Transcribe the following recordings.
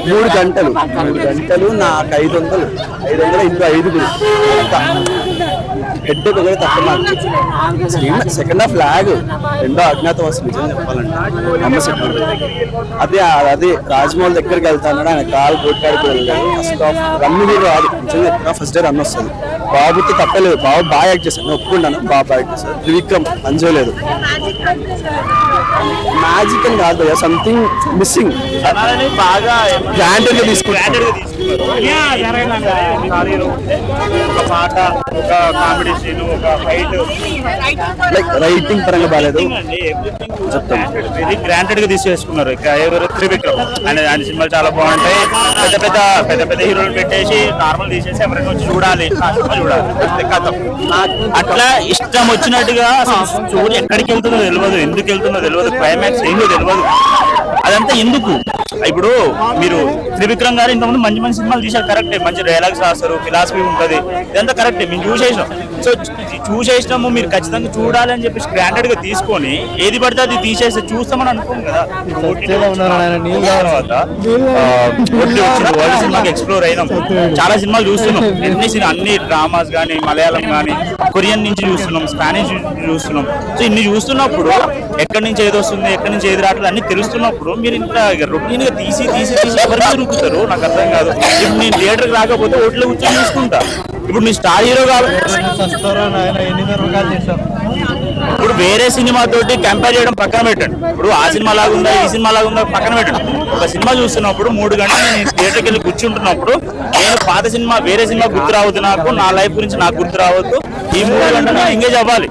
3 గంటలు నాకు 500 into 5 head కూడా తక్కువ మార్క్స్. సెకండ్ హాఫ్ లాగ్, రెండో అజ్ఞాతవాసి. నిజం చెప్పాలంటే అదే రాజమౌళి దగ్గరికి వెళ్తాను, ఆయన కాలు కొట్టాడుకు వెళ్ళాడు. ఫస్ట్ హాఫ్ రన్ కూడా రాదు. నిజంగా చెప్పిన ఫస్ట్ డే రన్ వస్తుంది. బాబుతో తప్పలేదు, బాబు బాగా యాక్ట్ చేశాను, నేను ఒప్పుకున్నాను. బాగా యాక్ట్ చేశాను. త్రివిక్రమ్ పనిచేయలేదు. మ్యాజిక్ అని కాదు, సంథింగ్ మిస్సింగ్. బాగా గ్రాండెడ్ గా తీసుకుంటారు. లైక్ రైటింగ్ పరంగా బాగాలేదు, గ్రాంటెడ్ గా తీసేసుకున్నారు. ఎవరు త్రివిక్రమ్ ఆయన సినిమాలు చాలా బాగుంటాయి. పెద్ద పెద్ద హీరోలు పెట్టేసి నార్మల్ తీసేసి ఎవరైనా వచ్చి చూడాలి, అట్లా ఇష్టం వచ్చినట్టుగా చూడు. ఎక్కడికి వెళ్తుందో తెలియదు, ఎందుకు వెళ్తుందో తెలియదు, క్లైమాక్స్ ఏందో తెలియదు. అదంతా ఎందుకు? ఇప్పుడు మీరు త్రివిక్రమ్ గారు ఇంతకుముందు మంచి సినిమాలు తీశారు, కరెక్టే. మంచి డైలాగ్స్ రాస్తారు, ఫిలాసఫీ ఉంటుంది, ఇదంతా కరెక్టే. మేము చూసేసాం. సో చూసేసినాము, మీరు ఖచ్చితంగా చూడాలి అని చెప్పేసి గ్రాంటెడ్ గా తీసుకొని ఏది పడితే అది తీసేసి చూస్తామని అనుకోం కదా. వరల్డ్ సినిమాకి ఎక్స్ప్లోర్ అయినాం, చాలా సినిమాలు చూస్తున్నాం. అన్ని డ్రామాస్ కానీ, మలయాళం కానీ, కొరియన్ నుంచి చూస్తున్నాం, స్పానిష్ చూస్తున్నాం. సో ఇన్ని చూస్తున్నప్పుడు ఎక్కడి నుంచి ఏది వస్తుంది, ఎక్కడి నుంచి ఏది రావట్లేదు అన్ని తెలుస్తున్నప్పుడు మీరు ఇంట్లో రొటీన్ గా తీసి ఎవరి మీద రూపుతారు నాకు అర్థం కాదు. ఇప్పుడు నేను థియేటర్కి రాకపోతే ఓట్లో కూర్చొని చూసుకుంటా. ఇప్పుడు మీ స్టార్ హీరో కావాలి, ఇప్పుడు వేరే సినిమా తోటి కంపేర్ చేయడం పక్కన పెట్టండి. ఇప్పుడు ఆ సినిమా లాగా ఉందా, ఈ సినిమా లాగా ఉందా పక్కన పెట్టండి. ఒక సినిమా చూస్తున్నప్పుడు 3 గంటలు నేను థియేటర్కి వెళ్ళి కూర్చుంటున్నప్పుడు నేను పాత సినిమా వేరే సినిమా గుర్తు రావద్దు, నాకు నా లైఫ్ గురించి నాకు గుర్తు రావద్దు. ఈ 3 గంటలు ఎంగేజ్ అవ్వాలి.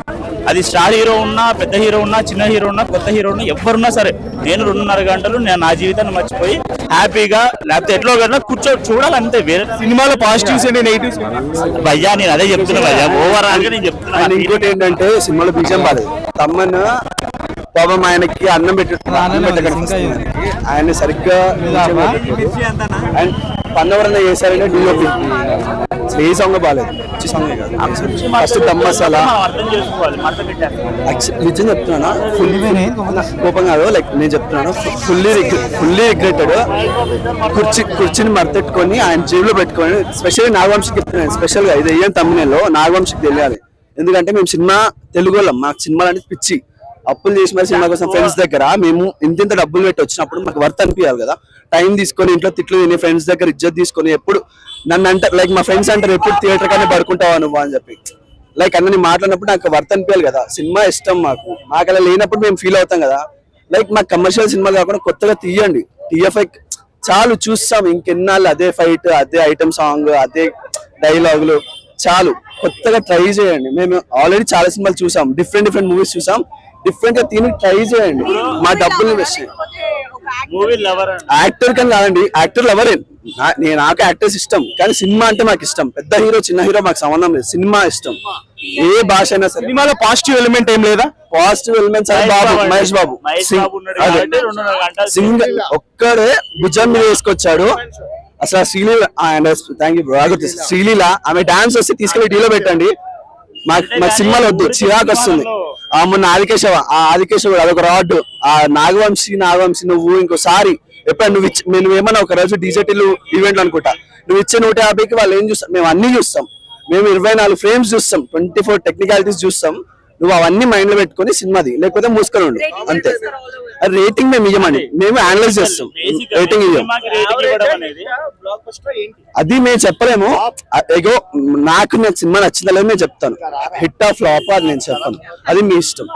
అది స్టార్ హీరో ఉన్నా, పెద్ద హీరో ఉన్నా, చిన్న హీరో ఉన్నా, కొత్త హీరో ఉన్నా, ఎవరున్నా సరే నేను 2.5 గంటలు నేను నా జీవితాన్ని మర్చిపోయి హ్యాపీగా లేకపోతే ఎట్లో కన్నా చూడాలి అంతే. వేరే సినిమాలో పాజిటివ్స్ అండి, నెగిటివ్స్ భయ్యా నేను అదే చెప్తున్నా భయ్యా. ఓవర్ ఆల్ గా నేను చెప్తున్నా. ఇంకోటి ఏంటంటే సినిమాలో బీజం బాలేదు. తమ్మన్ పాపం ఆయనకి అన్నం ఆయన సరిగ్గా అండ్ పన్నవరన్న చేశారంటే డిఓపి ఏ సాంగ్ బాగాలేదు, మంచి సాంగ్ కాదు. ఫస్ట్ దమ్ మసాలా నిజం చెప్తున్నాను, కోపం కాదు, లైక్ నేను చెప్తున్నాను, ఫుల్లీ రిగ్రెటెడ్. కుర్చీని మరతెట్టుకొని ఆయన జేబులో పెట్టుకొని, స్పెషల్లీ నాగవంశికి చెప్తున్నాను, స్పెషల్ గా ఇది ఏం తమ్మునేలో నాగవంశికి తెలియాలి. ఎందుకంటే మేము సినిమా తెలుగు వాళ్ళం, మాకు సినిమాలు అనేది పిచ్చి. అప్పులు చేసి మరి సినిమా కోసం ఫ్రెండ్స్ దగ్గర మేము ఇంత డబ్బులు పెట్టి వచ్చినప్పుడు మాకు వర్త్ అనిపించాలి కదా. టైం తీసుకొని ఇంట్లో తిట్లు తిని ఫ్రెండ్స్ దగ్గర ఇజ్జత్ తీసుకొని ఎప్పుడు నన్ను అంటారు, లైక్ మా ఫ్రెండ్స్ అంటారు ఎప్పుడు థియేటర్ కానీ పడుకుంటావా నువ్వు అని చెప్పి, లైక్ అన్నీ మాట్లాడినప్పుడు నాకు వర్త్ అనిపించాలి కదా. సినిమా ఇష్టం మాకు అలా లేనప్పుడు మేము ఫీల్ అవుతాం కదా. లైక్ మాకు కమర్షియల్ సినిమా కాకుండా కొత్తగా తీయండి, టీఎఫ్ఐ చాలు చూస్తాం. ఇంకెన్నాళ్ళు అదే ఫైట్, అదే ఐటమ్ సాంగ్, అదే డైలాగులు చాలు. కొత్తగా ట్రై చేయండి. మేము ఆల్రెడీ చాలా సినిమాలు చూసాం, డిఫరెంట్ మూవీస్ చూసాం. డిఫరెంట్ గా తిని ట్రై చేయండి, మా డబ్బులు వేస్ట్ చేయండి. యాక్టర్ కానీ కాదండి, యాక్టర్ లవరే. నాకు యాక్టర్స్ ఇష్టం, కానీ సినిమా అంటే మాకు ఇష్టం. పెద్ద హీరో చిన్న హీరో మాకు సంబంధం లేదు, సినిమా ఇష్టం. ఏ భాష అయినా సరే. సినిమాలో పాజిటివ్ ఎలిమెంట్ ఏం లేదా? పాజిటివ్ ఎలిమెంట్స్ అంటే మహేష్ బాబు సింగ్ ఒక్కడే భుజం మీద వేసుకొచ్చాడు. అసలు Sreeleela, thank you bro, Sreeleela ఆమె డాన్స్ వస్తే తీసుకెళ్లి టీలో పెట్టండి. మాకు సినిమాలు వద్దు, చిరాకు వస్తుంది. మొన్న ఆదికేశవ అదొక రాడ్. ఆ నాగవంశి నువ్వు ఇంకోసారి ఎప్పుడు నువ్వేమన్నా ఒక రోజు డీజేటీలు ఈవెంట్ అనుకుంటా, నువ్వు ఇచ్చే 150కి వాళ్ళు ఏం చూస్తాం? మేము అన్ని చూస్తాం. మేము 24 ఫ్రేమ్స్ చూస్తాం, 24 టెక్నికాలిటీస్ చూస్తాం. నువ్వు అవన్నీ మైండ్ లో పెట్టుకుని సినిమాది, లేకపోతే మూసుకొని ఉండు అంతే. రేటింగ్ మేము ఇవ్వమండి, మేము అనలైజ్ చేస్తాం, రేటింగ్ ఇవ్వం. అది మేము చెప్పలేము. ఏగో నాకు సినిమా నచ్చిందా లేదు నేను చెప్తాను, హిట్ ఆఫ్ ఫ్లాప్ అది నేను చెప్తాను, అది మీ ఇష్టం.